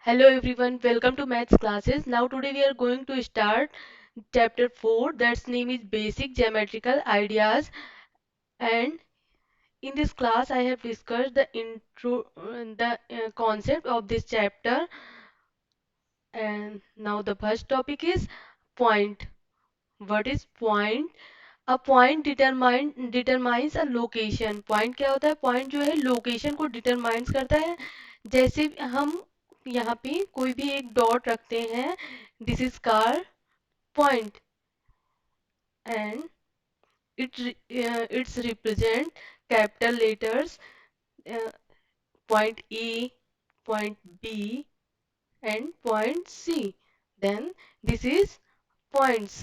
Hello everyone, welcome to maths classes. Now today we are going to start chapter 4, that's name is basic geometrical ideas, and in this class I have discussed the concept of this chapter. And now the first topic is point. What is point? A point determines a location. Point क्या होता है? Point जो है location को determines करता है. जैसे हम यहाँ पे कोई भी एक डॉट रखते हैं, this is car point and its represent capital letters, point A, point B and point C. Then this is points.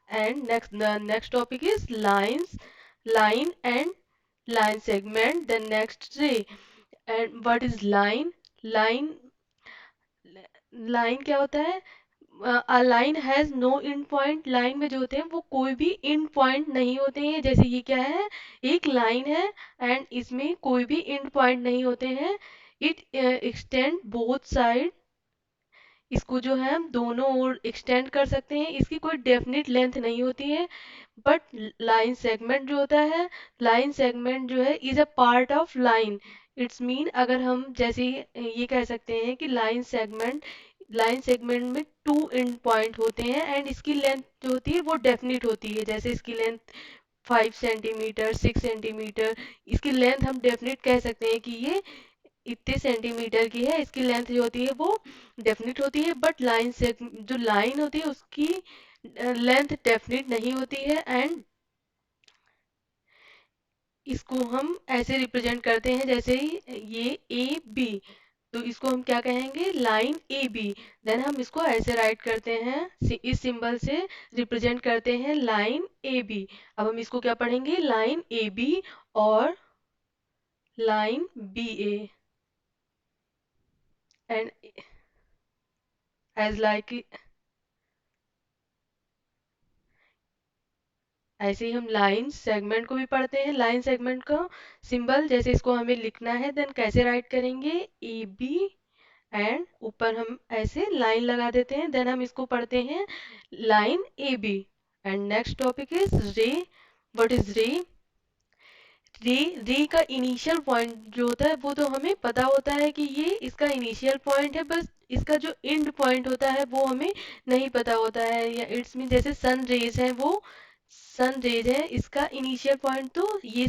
And the next topic is lines, line and line segment. The next ray. And what is line? Line line क्या होता है? A line has no end point. Line में जो होते हैं वो कोई भी end point नहीं होते हैं. जैसे ये क्या है? एक लाइन है एंड इसमें कोई भी end point नहीं होते हैं. It extend both side. इसको जो है हम दोनों ओर एक्सटेंड कर सकते हैं. इसकी कोई डेफिनेट लेंथ नहीं होती है. बट लाइन सेगमेंट जो होता है, लाइन सेगमेंट जो है is a part of line. It's mean अगर हम जैसे ये कह सकते हैं कि लाइन सेगमेंट में टू एंड पॉइंट होते हैं एंड इसकी लेंथ जो होती है वो डेफिनेट होती है. जैसे इसकी लेंथ 5 सेंटीमीटर, 6 सेंटीमीटर, इसकी लेंथ हम डेफिनेट कह सकते हैं कि ये इतने सेंटीमीटर की है. इसकी लेंथ जो होती है वो डेफिनेट होती है. बट लाइन से जो लाइन होती है उसकी लेंथ डेफिनेट नहीं होती है. एंड इसको हम ऐसे रिप्रेजेंट करते हैं जैसे ये ए बी, तो इसको हम क्या कहेंगे? Line A B. देन हम इसको ऐसे राइट करते हैं, इस सिंबल से रिप्रेजेंट करते हैं लाइन ए बी. अब हम इसको क्या पढ़ेंगे? लाइन ए बी और line B A. And as like ऐसे ही हम लाइन सेगमेंट को भी पढ़ते हैं. लाइन सेगमेंट का सिंबल जैसे इसको हमें लिखना है, देन कैसे राइट करेंगे? ए बी एंड ऊपर हम ऐसे लाइन लगा देते हैं. देन हम इसको पढ़ते हैं line A B. And next topic is ray. What is ray? Ray रे का इनिशियल पॉइंट जो होता है वो तो हमें पता होता है कि ये इसका इनिशियल पॉइंट है. बस इसका जो एंड पॉइंट होता है वो हमें नहीं पता होता है. या इट्स मीन जैसे सन रेज है, वो सन रेज है, इसका इनिशियल पॉइंट तो ये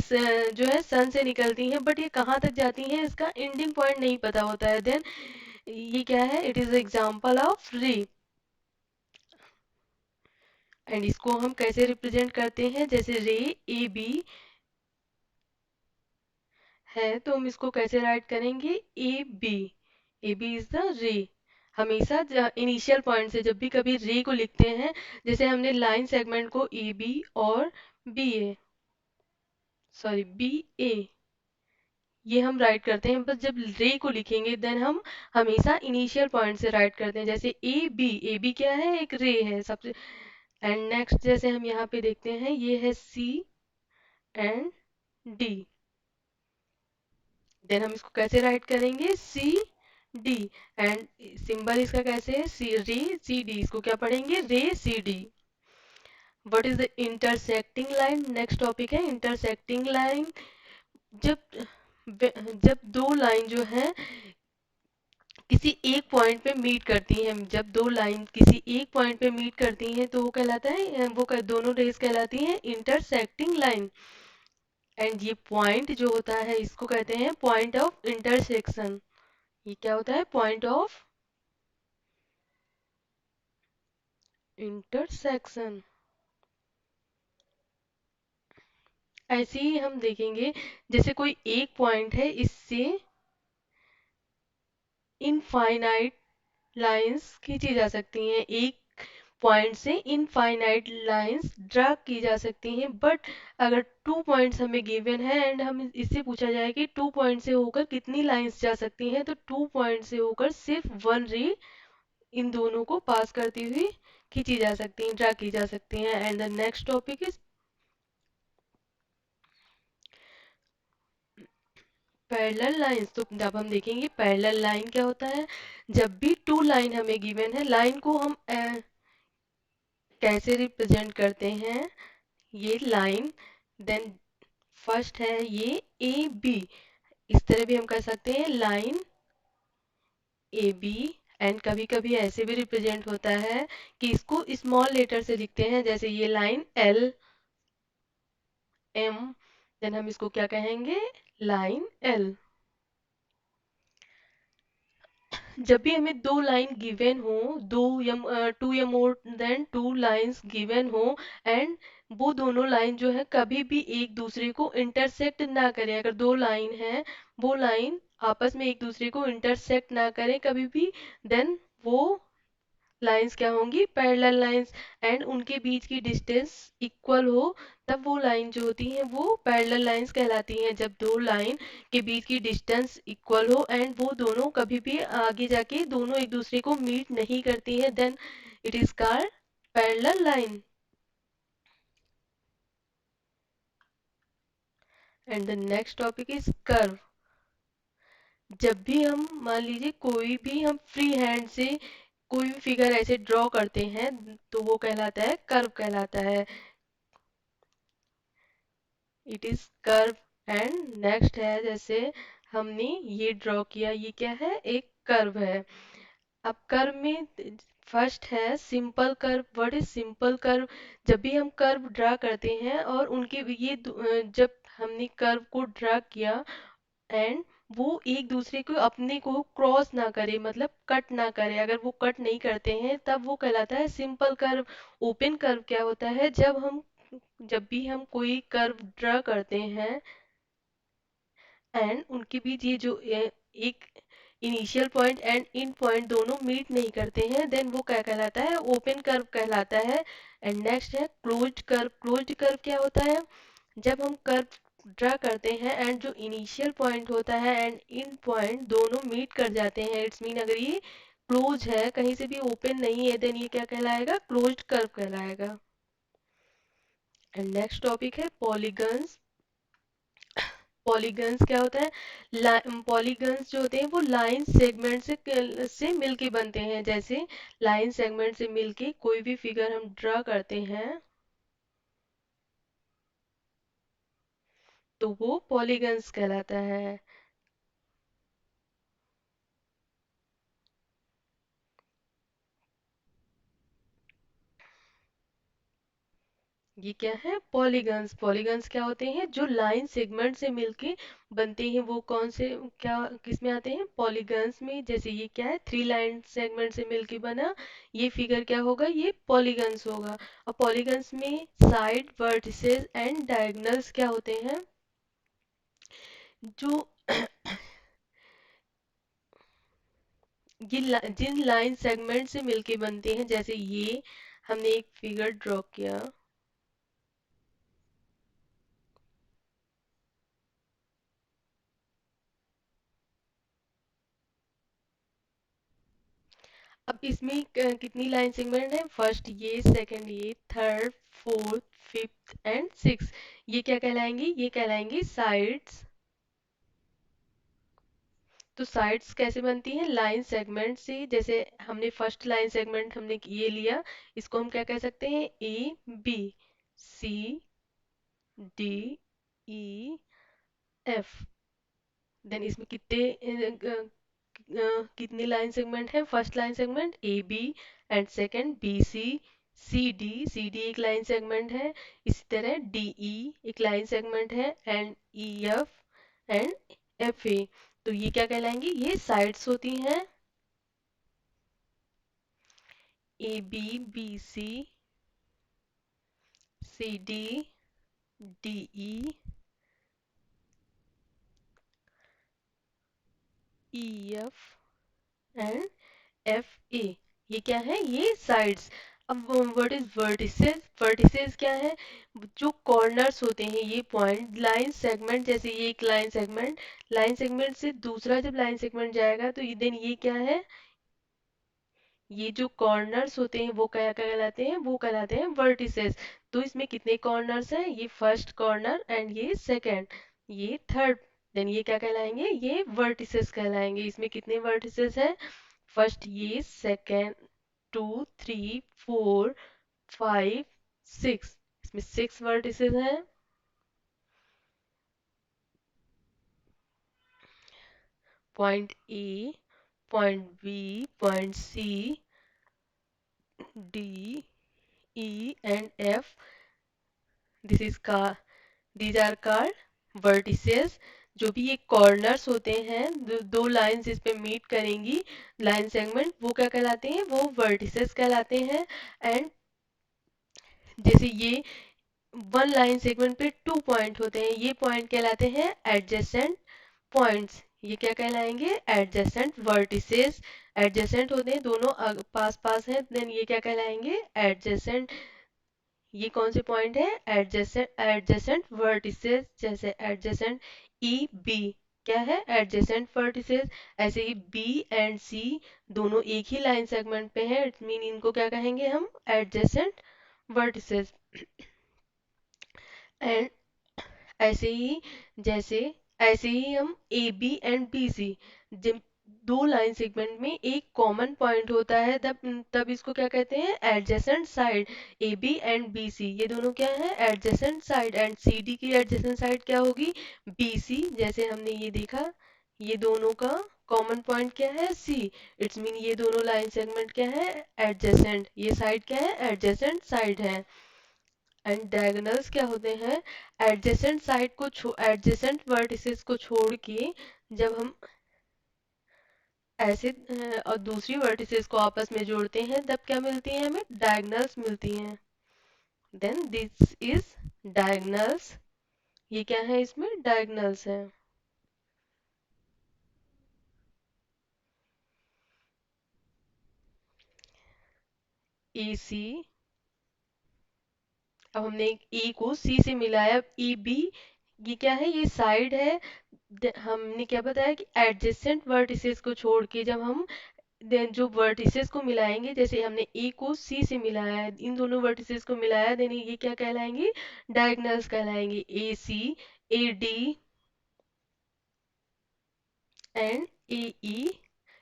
जो है सन से निकलती हैं, बट ये कहाँ तक जाती हैं इसका एंडिंग पॉइंट नहीं पता होता है. देन ये क्या है? इट इज एग्जाम्पल ऑफ रे. एंड इसको हम कैसे रिप्रेजेंट करते हैं? जैसे रे ए बी है तो हम इसको कैसे राइट करेंगे? A B. A B is the ray. हमेशा इनिशियल पॉइंट से जब भी कभी रे को लिखते हैं, जैसे हमने लाइन सेगमेंट को ए बी और बी ए, सॉरी बी ए, ये हम राइट करते हैं. बस जब रे को लिखेंगे देन हम हमेशा इनिशियल पॉइंट से राइट करते हैं. जैसे ए बी, ए बी क्या है? एक रे है सबसे. एंड नेक्स्ट जैसे हम यहाँ पे देखते हैं, ये है सी एंड डी. देन हम इसको कैसे राइट करेंगे? सी डी. एंड सिंबल इसका कैसे है? सी रे सी डी. इसको क्या पढ़ेंगे? Ray C D. What is the intersecting line? Next topic है इंटरसेक्टिंग लाइन. जब जब दो लाइन जो है किसी एक पॉइंट पे मीट करती हैं, जब दो लाइन किसी एक पॉइंट पे मीट करती हैं तो वो कहलाता है, दोनों रेस कहलाती हैं इंटरसेक्टिंग लाइन. एंड ये पॉइंट जो होता है इसको कहते हैं पॉइंट ऑफ इंटरसेक्शन. ये क्या होता है? Point of intersection. ऐसे ही हम देखेंगे जैसे कोई एक पॉइंट है, इससे इनफाइनाइट लाइंस खींची जा सकती हैं. एक पॉइंट से इनफाइनाइट लाइंस ड्रा की जा सकती हैं. बट अगर टू पॉइंट्स हमें गिवन है एंड हम इससे पूछा जाए कि टू पॉइंट से होकर कितनी लाइंस जा सकती हैं, तो टू पॉइंट से होकर सिर्फ वन रे इन दोनों को पास करती हुई खींची जा सकती हैं, ड्रा की जा सकती हैं. And the next topic is parallel lines, तो जब हम देखेंगे पैरेलल लाइन क्या होता है, जब भी टू लाइन हमें गिवन है, लाइन को हम कैसे रिप्रेजेंट करते हैं, ये लाइन, देन फर्स्ट है ये ए बी, इस तरह भी हम कर सकते हैं लाइन ए बी। एंड कभी कभी ऐसे भी रिप्रेजेंट होता है कि इसको स्मॉल लेटर से लिखते हैं, जैसे ये लाइन एल एम, देन हम इसको क्या कहेंगे, लाइन एल। जब भी हमें दो लाइन गिवन हो, दो या टू या more than two lines given हो, एंड वो दोनों लाइन जो है कभी भी एक दूसरे को इंटरसेक्ट ना करें, अगर दो लाइन है वो लाइन आपस में एक दूसरे को इंटरसेक्ट ना करें कभी भी, देन वो लाइंस क्या होंगी, पैरेलल लाइंस। एंड उनके बीच की डिस्टेंस इक्वल हो, तब वो लाइन जो होती हैं वो पैरेलल लाइंस कहलाती हैं। जब दो लाइन के बीच की डिस्टेंस इक्वल हो एंड वो दोनों कभी भी आगे जाके दोनों एक दूसरे को मीट नहीं करती हैं, then it is called parallel line. And the next topic is curve. जब भी हम मान लीजिए कोई भी हम फ्री हैंड से कोई भी फिगर ऐसे ड्रॉ करते हैं, तो वो कहलाता है कर्व कहलाता है, it is curve. And next है, जैसे हमने ये ड्रॉ किया, ये क्या है, एक कर्व है। अब कर्व में फर्स्ट है simple curve. What is simple curve, जब भी हम कर्व ड्रा करते हैं और उनके जब हमने कर्व को ड्रा किया एंड वो एक दूसरे को अपने को क्रॉस ना करे, मतलब कट ना करे, अगर वो कट नहीं करते हैं तब वो कहलाता है सिंपल कर्व। ओपन कर्व क्या होता है, जब भी हम कोई कर्व ड्रा करते हैं एंड उनके बीच ये जो एक initial point and in point दोनों मीट नहीं करते हैं, देन वो क्या कहलाता है, ओपन कर्व कहलाता है। एंड नेक्स्ट है क्लोज्ड कर्व। क्लोज्ड कर्व क्या होता है, जब हम कर्व ड्रा करते हैं एंड जो इनिशियल पॉइंट होता है एंड इन पॉइंट दोनों मीट कर जाते हैं, इट्स मीन अगर ये क्लोज है, कहीं से भी ओपन नहीं है, देन ये क्या कहलाएगा, क्लोज्ड कर्व कहलाएगा। एंड नेक्स्ट टॉपिक है पॉलीगन्स। पॉलीगन्स क्या होता है, पॉलीगन्स जो होते हैं वो लाइन सेगमेंट से मिलके बनते हैं। जैसे लाइन सेगमेंट से मिलके कोई भी फिगर हम ड्रा करते हैं तो वो पॉलीगन्स कहलाता है। ये क्या है, पॉलीगन्स। पॉलीगन्स क्या होते हैं, जो लाइन सेगमेंट से मिलके बनते हैं, वो कौन से क्या किस में आते हैं, पॉलीगन्स में। जैसे ये क्या है, थ्री लाइन सेगमेंट से मिलके बना ये फिगर क्या होगा, ये पॉलीगन्स होगा। और पॉलीगन्स में साइड वर्टिसेस एंड डायगोनल्स क्या होते हैं, जो जिन लाइन सेगमेंट से मिलके बनते हैं, जैसे ये हमने एक फिगर ड्रॉ किया, अब इसमें कितनी लाइन सेगमेंट है, फर्स्ट ये, सेकंड ये, third, fourth, fifth and six, ये क्या कहलाएंगी, ये कहलाएंगी साइड्स। तो साइड्स कैसे बनती हैं, लाइन सेगमेंट से। जैसे हमने फर्स्ट लाइन सेगमेंट हमने ये लिया, इसको हम क्या कह सकते हैं, A B, C D E F. Then इसमें कितनी लाइन सेगमेंट है, first line segment A B and second B C, C D एक लाइन सेगमेंट है, इसी तरह डी ई एक लाइन सेगमेंट है, and E F and F A. तो ये क्या कहलाएंगी, ये साइड्स होती हैं, A B, B C, C D, D E, E F and F A. ये क्या है, ये साइड्स। अब व्हाट इज वर्टिसेस, वर्टिसेस क्या है, जो कॉर्नर्स होते हैं, ये पॉइंट लाइन सेगमेंट, जैसे ये एक लाइन सेगमेंट से दूसरा जब लाइन सेगमेंट जाएगा तो ये देन ये क्या है, ये जो कॉर्नर्स होते हैं वो क्या कहलाते हैं, वो कहलाते हैं वर्टिसेस। तो इसमें कितने कॉर्नर्स हैं, ये फर्स्ट कॉर्नर एंड ये सेकंड, ये थर्ड देन ये क्या कहलाएंगे, ये वर्टिसेस कहलाएंगे। इसमें कितने वर्टिसेस हैं, फर्स्ट ये, सेकेंड 2 3 4 5 6, इसमें 6 वर्टिसेस हैं। Point A, point B, point C, D, E and F, this is का दीज आर कॉल्ड वर्टिसेस। जो भी ये कॉर्नर्स होते हैं, दो लाइंस इस पे मीट करेंगी, लाइन सेगमेंट, वो क्या कहलाते हैं, वो वर्टिसेस कहलाते हैं। एंड जैसे ये वन लाइन सेगमेंट पे 2 पॉइंट होते हैं, ये पॉइंट कहलाते हैं एडजेसेंट पॉइंट्स। ये क्या कहलाएंगे, एडजेसेंट वर्टिसेस। एडजेसेंट होते हैं, दोनों पास पास हैं, देन ये क्या कहलाएंगे, एडजेसेंट। ये कौन से पॉइंट है, एडजेसेंट एडजेसेंट वर्टिसेस। जैसे एडजेसेंट ई बी क्या है, एडजेसेंट वर्टिसेस। ऐसे ही बी एंड सी दोनों एक ही लाइन सेगमेंट पे है, इट मीन इनको क्या कहेंगे हम, एडजेसेंट वर्टिसेस। एंड ऐसे ही जैसे ऐसे ही हम A B and B C, जब दो लाइन सेगमेंट में एक कॉमन पॉइंट होता है, तब तब इसको क्या कहते हैं, adjacent side. A B and B C ये दोनों क्या है, adjacent side. And C D की एडजेसेंट साइड क्या होगी, बी सी। जैसे हमने ये देखा, ये दोनों का कॉमन पॉइंट क्या है, सी, इट्स मीन ये दोनों लाइन सेगमेंट क्या है, एडजेसेंट, ये साइड क्या है, एडजेसेंट साइड है। एंड डायगोनल्स क्या होते हैं, एडजेसेंट साइड को एडजेसेंट वर्टिसेस को छोड़ के जब हम ऐसे और दूसरी वर्टिसेस को आपस में जोड़ते हैं, तब क्या मिलती है, हमें डायगोनल्स मिलती हैं। Then this is diagonals. ये क्या है, इसमें डायगोनल्स है। ई सी, अब हमने ई को सी से मिलाया, ई बी, ये क्या है, ये साइड है। हमने क्या बताया कि एडजेसेंट वर्टिसेस को छोड़ के जब हम देन जो वर्टिसेस को मिलाएंगे, जैसे हमने ए को सी से मिलाया है, इन दोनों वर्टिसेस को मिलाया, देन ये क्या कहलाएंगे, डायगोनल्स कहलाएंगे। A C, A D and A E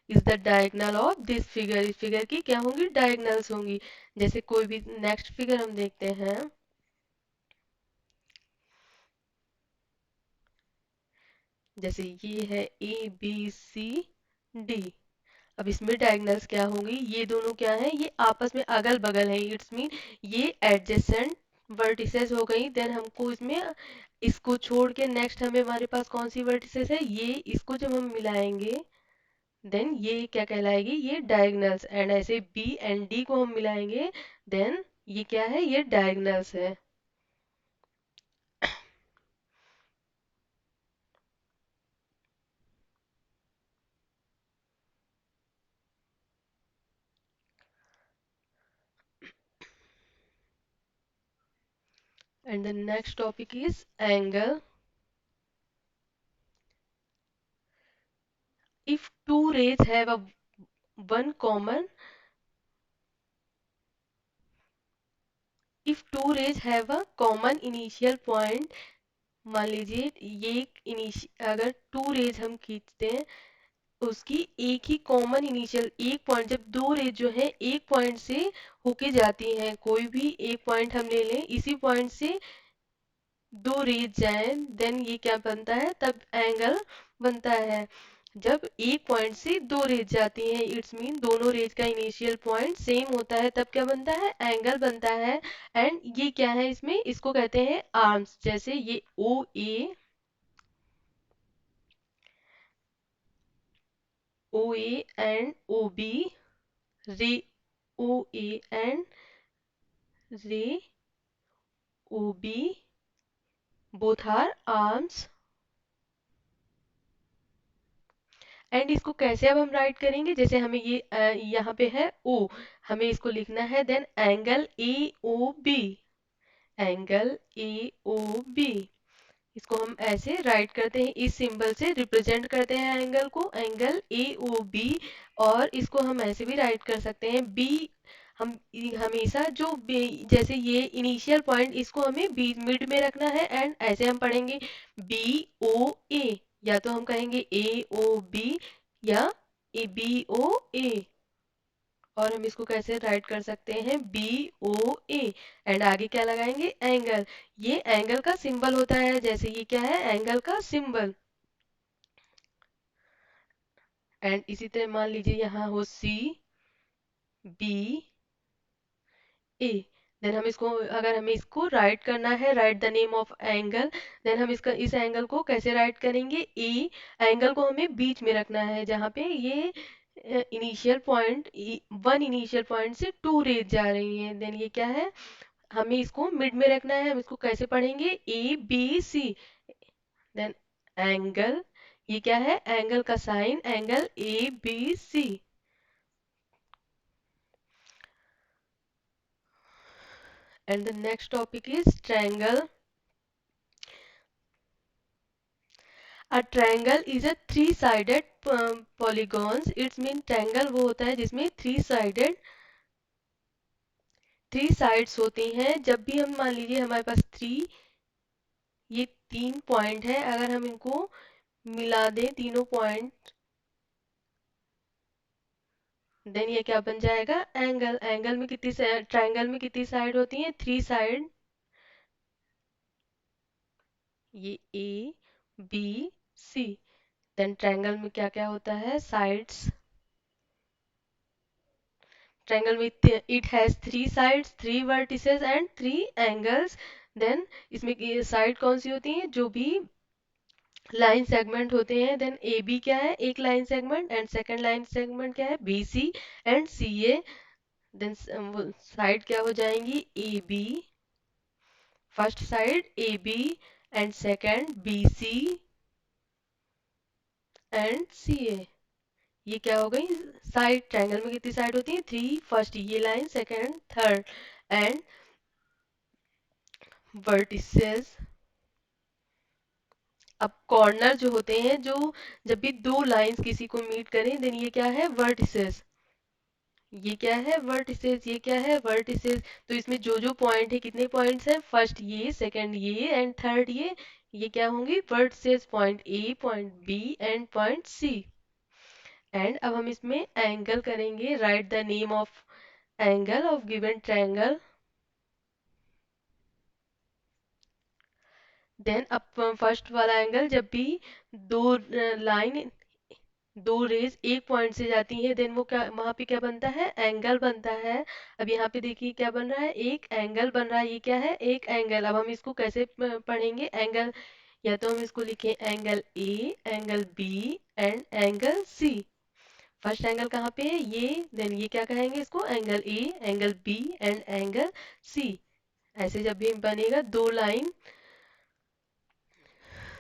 is the diagonal of this figure. इस फिगर की क्या होंगी, डायगोनल्स होंगी। जैसे कोई भी नेक्स्ट फिगर हम देखते हैं, जैसे ये है ए बी सी डी। अब इसमें डायगोनल्स क्या होंगी, ये दोनों क्या है, ये आपस में अगल बगल है, इट्स मीन ये एडजेसेंट वर्टिसेस हो गई। देन हमको इसमें इसको छोड़ के नेक्स्ट हमें हमारे पास कौन सी वर्टिसेस है, ये, इसको जब हम मिलाएंगे देन ये क्या कहलाएगी, ये डायगोनल्स। एंड ऐसे बी एंड डी को हम मिलाएंगे, देन ये क्या है, ये डायगोनल्स है। And the next topic is angle. if two rays have a one common if two rays have a common initial point, मान लीजिए ये अगर टू रेज हम खींचते हैं, उसकी एक ही कॉमन इनिशियल एक पॉइंट, जब दो रेज जो है एक पॉइंट से होके जाती हैं, कोई भी एक पॉइंट हम ले लें, इसी पॉइंट से दो रेज जाएं, देन ये क्या बनता है, तब एंगल बनता है। जब एक पॉइंट से दो रेज जाती हैं, इट्स मीन दोनों रेज का इनिशियल पॉइंट सेम होता है, तब क्या बनता है, एंगल बनता है। एंड ये क्या है, इसमें इसको कहते हैं आर्म्स। जैसे ये ओ ए एंड ओ बी, रे ओ A and ray O B, both are arms. And इसको कैसे अब हम राइट करेंगे, जैसे हमें ये यहाँ पे है ओ, हमें इसको लिखना है, then angle A O B, angle A O B, इसको हम ऐसे राइट करते हैं, इस सिंबल से रिप्रेजेंट करते हैं एंगल को, एंगल ए ओ बी। और इसको हम ऐसे भी राइट कर सकते हैं, बी, हम हमेशा जो जैसे ये इनिशियल पॉइंट, इसको हमें बीच मिड में रखना है, एंड ऐसे हम पढ़ेंगे बी ओ ए, या तो हम कहेंगे ए ओ बी या ए बी ओ ए, और हम इसको कैसे राइट कर सकते हैं बी ओ ए, एंड आगे क्या लगाएंगे एंगल। ये एंगल का सिंबल होता है, जैसे ये क्या है एंगल का सिंबल। एंड इसी तरह मान लीजिए यहाँ हो सी बी ए, देन हम इसको, अगर हमें इसको राइट करना है, write the name of angle, then हम इसका इस एंगल को कैसे राइट करेंगे ए, एंगल को हमें बीच में रखना है जहाँ पे ये initial point, one initial point से टू रेज जा रही है, देन ये क्या है हमें इसको मिड में रखना है। हम इसको कैसे पढ़ेंगे A B C, then angle, ये क्या है एंगल का sign, angle A B C. And the next topic is triangle. A triangle is a three-sided polygons. It's mean triangle वो होता है जिसमें थ्री साइड्स होती हैं। जब भी हम मान लीजिए हमारे पास ये तीन पॉइंट है, अगर हम इनको मिला दें तीनों पॉइंट, देन ये क्या बन जाएगा एंगल। एंगल में कितनी ट्रायंगल में कितनी साइड होती हैं थ्री साइड, ये A B C. Then triangle में क्या क्या होता है sides, triangle with it has three sides, three vertices and three angles. Then इसमें साइड कौन सी होती हैं जो भी लाइन सेगमेंट होते हैं। देन ए बी क्या है एक line segment, and second line segment क्या है B C and C A. Then side क्या हो जाएंगी A B, first side A B and second B C and C A. ये क्या हो गई साइड। ट्रायंगल में कितनी साइड होती है थ्री, फर्स्ट ये line second third, and vertices. अब कॉर्नर जो होते हैं, जो जब भी दो लाइंस किसी को मीट करें, देन ये क्या है वर्टिसेस, ये क्या है वर्टिसेस, ये क्या है वर्टिसेस। तो इसमें जो जो पॉइंट है कितने पॉइंट्स हैं फर्स्ट ये सेकंड ये एंड थर्ड ये क्या होंगे vertices, point A point B and point C. And अब हम इसमें एंगल करेंगे, write the name of angle of given triangle. Then अब फर्स्ट वाला एंगल, जब भी दो लाइन दो रेज एक पॉइंट से जाती हैं, देन वो क्या वहां पे क्या बनता है एंगल बनता है। अब यहाँ पे देखिए क्या बन रहा है एक एंगल बन रहा है, ये क्या है एक एंगल। अब हम इसको कैसे पढ़ेंगे एंगल, या तो हम इसको लिखें angle A angle B and angle C. First angle कहाँ पे है ये, देन ये क्या कहेंगे इसको angle A angle B and angle C. ऐसे जब भी बनेगा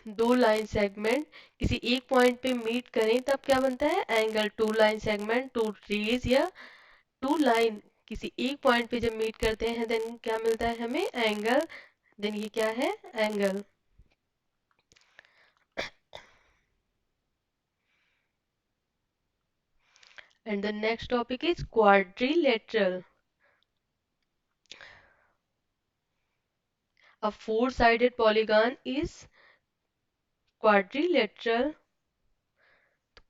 दो लाइन सेगमेंट किसी एक पॉइंट पे मीट करें, तब क्या बनता है angle. Two line segment two rays या टू लाइन किसी एक पॉइंट पे जब मीट करते हैं, देन क्या मिलता है हमें एंगल। देन ये क्या है angle. And the next topic is quadrilateral. A four-sided polygon is quadrilateral।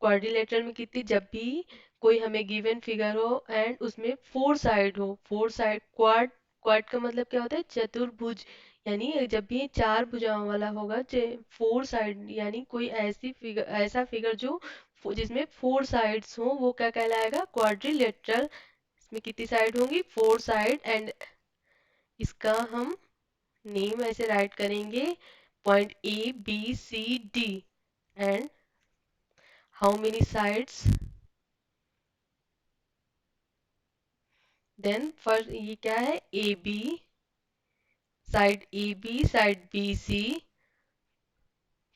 Quadrilateral में कितनी, जब भी कोई हमें गिवन फिगर हो एंड उसमें फोर साइड हो, फोर साइड क्वाड, क्वाड का मतलब क्या होता है चतुर्भुज, यानी जब भी ये चार भुजाओं वाला होगा, फोर साइड यानी कोई ऐसी फिगर, ऐसा फिगर जो जिसमें फोर साइड्स हो, वो क्या कहलाएगा क्वाड्रिलेटरल। इसमें कितनी साइड होंगी फोर साइड, एंड इसका हम नेम ऐसे राइट करेंगे point A B C D, and how many sides, then first ये क्या है A B, side A B side B C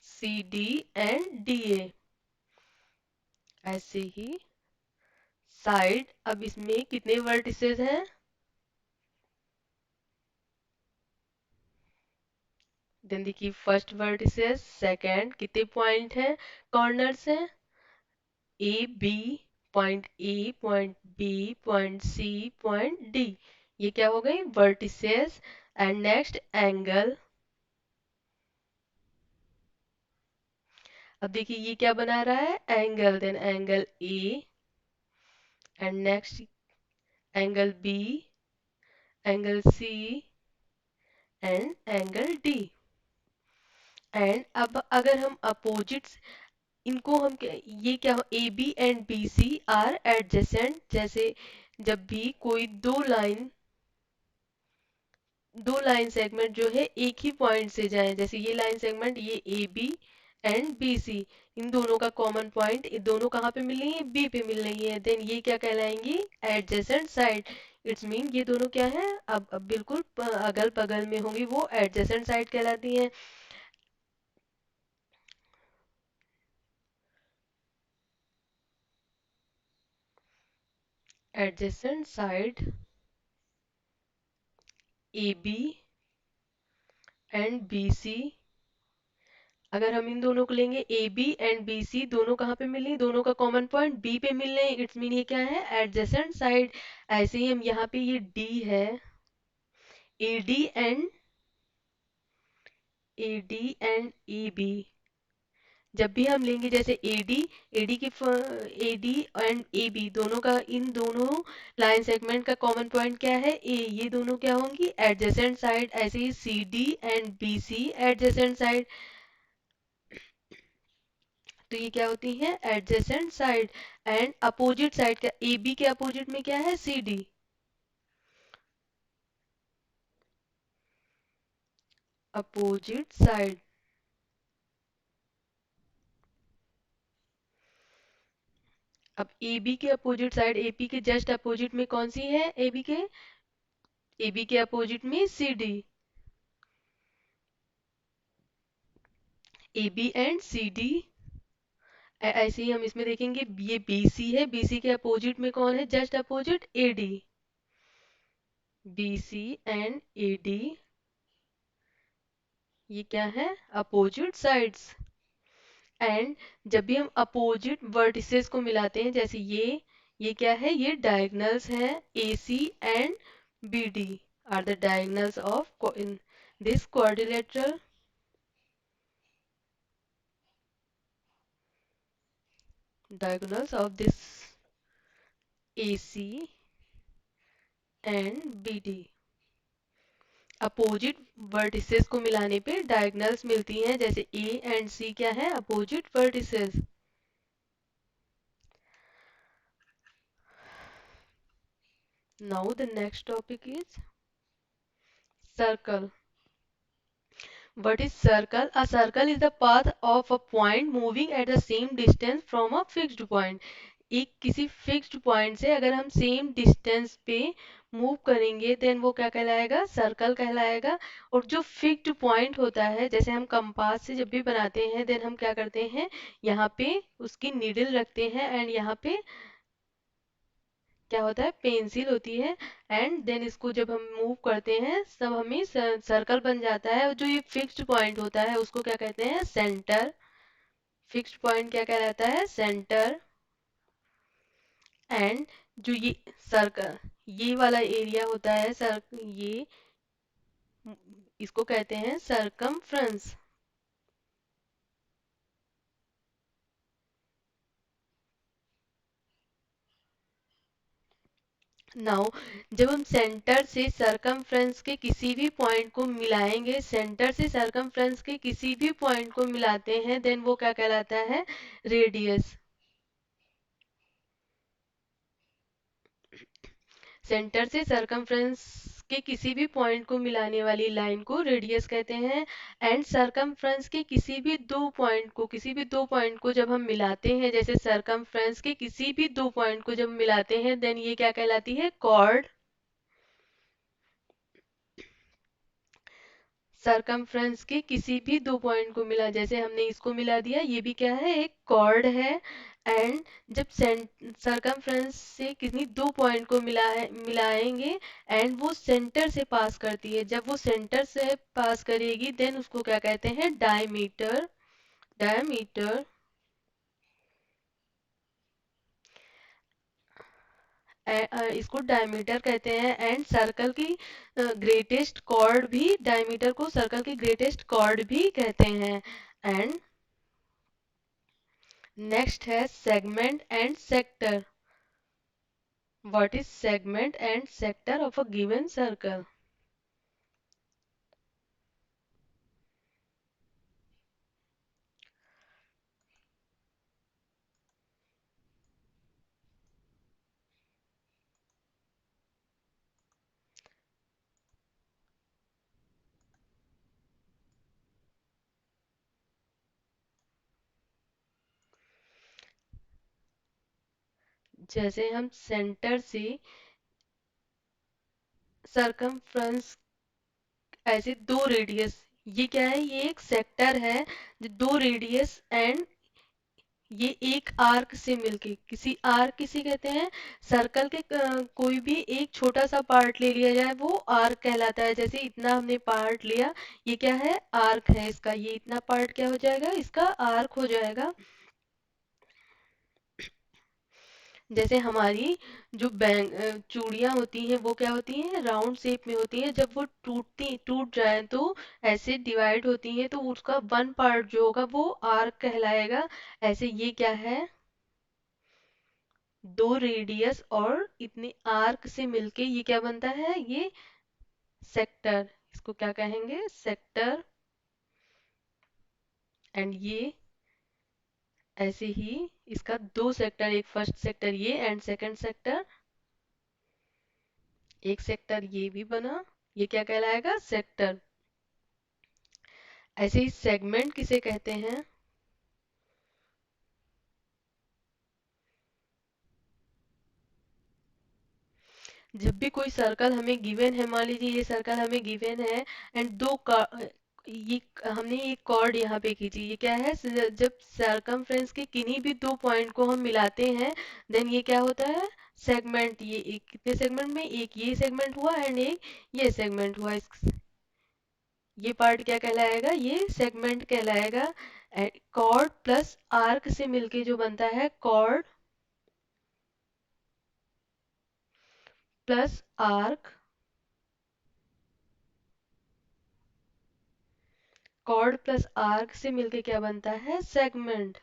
C D and D A, ऐसे ही साइड। अब इसमें कितने वर्टिसेस हैं, देन देखिए फर्स्ट वर्टिसेस सेकंड कितने पॉइंट हैं कॉर्नर्स हैं A B, point A point B point C point D, ये क्या हो गई वर्टिसेस। And next angle. अब देखिए ये क्या बना रहा है, angle, then angle A, and next angle B, angle C, and angle D. And अब अगर हम अपोजिट्स, इनको हम ये क्या, A B and B C are adjacent, जैसे जब भी कोई दो लाइन सेगमेंट जो है एक ही पॉइंट से जाएं, जैसे ये लाइन सेगमेंट, ये A B and B C, इन दोनों का कॉमन पॉइंट, ये दोनों कहाँ पे मिल रही है, बी पे मिल रही है, देन ये क्या कहलाएंगी, एडजेसेंट साइड। इट्स मीन ये दोनों क्या है, अब बिल्कुल अगल बगल में होंगी, वो एडजेसेंट साइड कहलाती हैं। Adjacent side A B and B C, अगर हम इन दोनों को लेंगे, A B and B C दोनों कहाँ पे मिल रही, दोनों का कॉमन पॉइंट बी पे मिल रहे हैं, इट्स मीन ये क्या है, एडजेसेंट साइड। ऐसे ही हम यहाँ पे ये डी है, A D and A B, जब भी हम लेंगे जैसे ए डी की A D and A B दोनों का, इन दोनों लाइन सेगमेंट का कॉमन पॉइंट क्या है, ए, ये दोनों क्या होंगी, एडजेसेंट साइड। ऐसे ही C D and B C adjacent side, तो ये क्या होती है, adjacent side. And opposite side का, ए बी के अपोजिट में क्या है, सी डी, अपोजिट साइड। अब ए बी के अपोजिट साइड, ए पी के जस्ट अपोजिट में कौन सी है, ए बी के अपोजिट में C D, A B and C D. ऐसे ही हम इसमें देखेंगे, ये बी सी है, बी सी के अपोजिट में कौन है, just opposite A D, B C and A D, ये क्या है, अपोजिट साइड्स। एंड जब भी हम अपोजिट वर्टिसेस को मिलाते हैं, जैसे ये क्या है, ये डायगोनल्स हैं, A C and B D are the diagonals of in this quadrilateral, diagonals of this AC and BD। Opposite vertices को मिलाने पे डायगोनल्स मिलती हैं, जैसे ए एंड सी क्या है, opposite vertices. Now the next topic is circle. What is circle? A circle is the path of a point moving at the same distance from a fixed point। एक किसी fixed point से अगर हम same distance पे move करेंगे, then वो क्या कहलाएगा, सर्कल कहलाएगा। और जो फिक्स्ड पॉइंट होता है, जैसे हम कंपास से जब भी बनाते हैं, देन हम क्या करते हैं, यहाँ पे उसकी नीडल रखते हैं, एंड यहाँ पे क्या होता है, पेंसिल होती है, एंड देन इसको जब हम मूव करते हैं सब हमें सर्कल बन जाता है। और जो ये फिक्स्ड पॉइंट होता है उसको क्या कहते हैं, सेंटर। फिक्स्ड पॉइंट क्या कहलाता है, सेंटर। एंड जो ये सर्कल, ये वाला एरिया होता है सर, ये इसको कहते हैं सरकमफ्रेंस। नाउ जब हम सेंटर से सरकमफ्रेंस के किसी भी पॉइंट को मिलाएंगे, सेंटर से सरकमफ्रेंस के किसी भी पॉइंट को मिलाते हैं, देन वो क्या कहलाता है, रेडियस। सेंटर से सरकमफ्रेंस के किसी भी पॉइंट को मिलाने वाली लाइन को रेडियस कहते हैं। एंड सरकमफ्रेंस के किसी भी दो पॉइंट को जब हम मिलाते हैं, जैसे सरकमफ्रेंस के किसी भी दो पॉइंट को जब मिलाते हैं, देन ये क्या कहलाती है, कॉर्ड। सरकमफ्रेंस के किसी भी दो पॉइंट को मिला, जैसे हमने इसको मिला दिया, ये भी क्या है, एक कॉर्ड है। एंड जब सरकमफ्रेंस से किसी दो पॉइंट को मिलाएंगे, एंड वो सेंटर से पास करती है, जब वो सेंटर से पास करेगी, देन उसको क्या कहते हैं, डायमीटर। डायमीटर, इसको डायमीटर कहते हैं। एंड सर्कल की ग्रेटेस्ट कॉर्ड भी, डायमीटर को सर्कल की ग्रेटेस्ट कॉर्ड भी कहते हैं। एंड नेक्स्ट है segment and sector. What is segment and sector of a given circle? जैसे हम सेंटर से सरकमफ्रेंस, ऐसे दो रेडियस, ये क्या है, ये एक सेक्टर है, जो दो रेडियस एंड ये एक आर्क से मिलके, किसी आर्क किसी कहते हैं, सर्कल के कोई भी एक छोटा सा पार्ट ले लिया जाए वो आर्क कहलाता है। जैसे इतना हमने पार्ट लिया, ये क्या है, आर्क है इसका, ये इतना पार्ट क्या हो जाएगा, इसका आर्क हो जाएगा। जैसे हमारी जो चूड़ियाँ होती हैं वो क्या होती हैं, राउंड शेप में होती हैं, जब वो टूट जाए तो ऐसे डिवाइड होती हैं, तो उसका वन पार्ट जो होगा वो आर्क कहलाएगा। ऐसे ये क्या है, दो रेडियस और इतने आर्क से मिलके ये क्या बनता है, ये सेक्टर, इसको क्या कहेंगे, सेक्टर। एंड ये ऐसे ही इसका दो सेक्टर, एक फर्स्ट सेक्टर ये एंड सेकंड सेक्टर, एक सेक्टर ये भी बना, ये क्या कहलाएगा, सेक्टर। ऐसे ही सेगमेंट किसे कहते हैं? जब भी कोई सर्कल हमें गिवन है, मान लीजिए ये सर्कल हमें गिवन है एंड ये हमने एक कॉर्ड यहाँ पे खींची, ये क्या है, जब सरकमफ्रेंस के किन्हीं भी दो पॉइंट को हम मिलाते हैं, देन ये क्या होता है, सेगमेंट। ये एक कितने सेगमेंट में, एक ये सेगमेंट हुआ एंड एक ये सेगमेंट हुआ, ये पार्ट क्या कहलाएगा, ये सेगमेंट कहलाएगा। कॉर्ड प्लस आर्क से मिलके जो बनता है, chord plus arc, chord plus arc से मिलके क्या बनता है, सेगमेंट।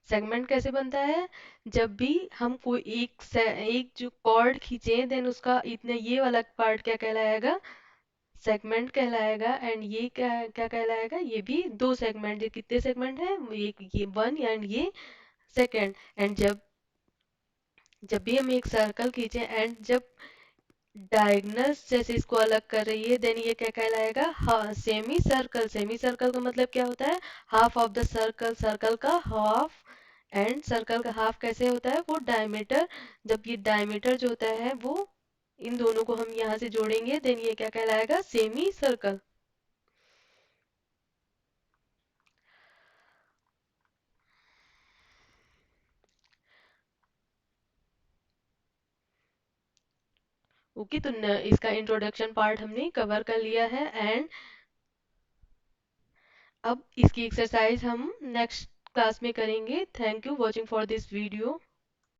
सेगमेंट कैसे बनता है, जब भी हम कोई एक जो कॉर्ड खींचे, देन उसका इतने ये वाला पार्ट क्या कहलाएगा, सेगमेंट कहलाएगा। एंड ये क्या क्या कहलाएगा, ये भी दो सेगमेंट, ये कितने सेगमेंट है, एक ये वन एंड ये सेकंड। एंड जब भी हम एक सर्कल खींचे एंड जब डायगनल्स जैसे इसको अलग कर रही है, देन ये क्या कहलाएगा, हाँ, सेमी सर्कल। सेमी सर्कल का मतलब क्या होता है, half of the circle, circle का हाफ। एंड सर्कल का हाफ कैसे होता है, वो डायमीटर। जब ये डायमीटर जो होता है वो, इन दोनों को हम यहाँ से जोड़ेंगे, देन ये क्या कहलाएगा, सेमी सर्कल। ओके, तो इसका इंट्रोडक्शन पार्ट हमने कवर कर लिया है। एंड अब इसकी एक्सरसाइज हम नेक्स्ट क्लास में करेंगे। Thank you watching for this video.